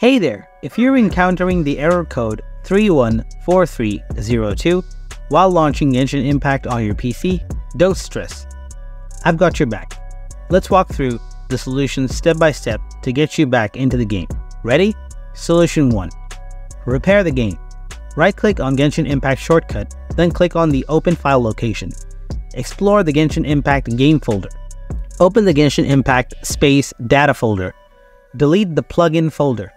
Hey there, if you're encountering the error code 314302 while launching Genshin Impact on your PC, don't stress. I've got your back. Let's walk through the solution step by step to get you back into the game. Ready? Solution 1. Repair the game. Right-click on Genshin Impact shortcut, then click on the Open File location. Explore the Genshin Impact game folder. Open the Genshin Impact data folder. Delete the plugin folder.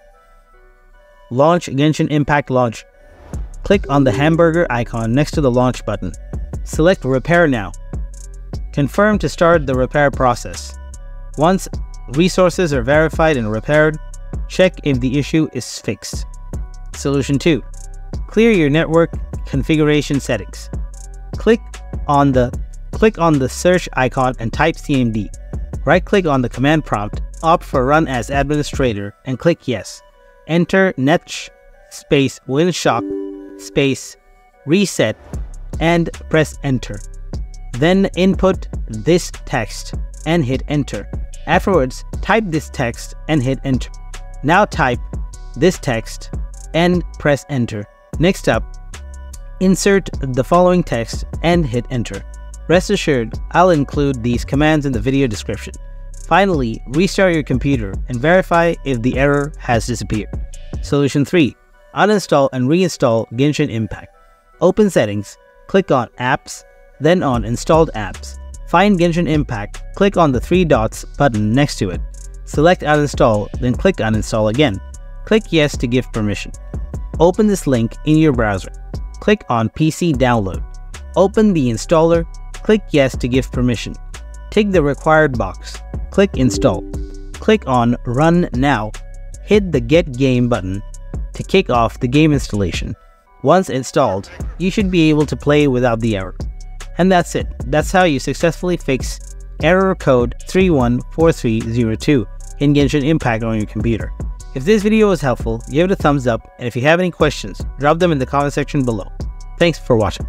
Launch Genshin Impact Launch. Click on the hamburger icon next to the launch button. Select Repair Now. Confirm to start the repair process. Once resources are verified and repaired, check if the issue is fixed. Solution 2. Clear your network configuration settings. Click on the search icon and type CMD. Right-click on the command prompt, opt for Run as Administrator, and click Yes. Enter netsh winsock reset and press Enter. Then input this text and hit Enter. Afterwards, type this text and hit Enter. Now type this text and press Enter. Next up, insert the following text and hit Enter. Rest assured, I'll include these commands in the video description. Finally, restart your computer and verify if the error has disappeared. Solution 3. Uninstall and reinstall Genshin Impact. Open Settings, click on Apps, then on Installed Apps. Find Genshin Impact, click on the 3 dots button next to it. Select Uninstall, then click Uninstall again. Click Yes to give permission. Open this link in your browser. Click on PC Download. Open the installer, click Yes to give permission. Tick the required box. Click Install. Click on Run Now. Hit the Get Game button to kick off the game installation. Once installed, you should be able to play without the error. And that's it. That's how you successfully fix error code 314302 in Genshin Impact on your computer. If this video was helpful, give it a thumbs up, and if you have any questions, drop them in the comment section below. Thanks for watching.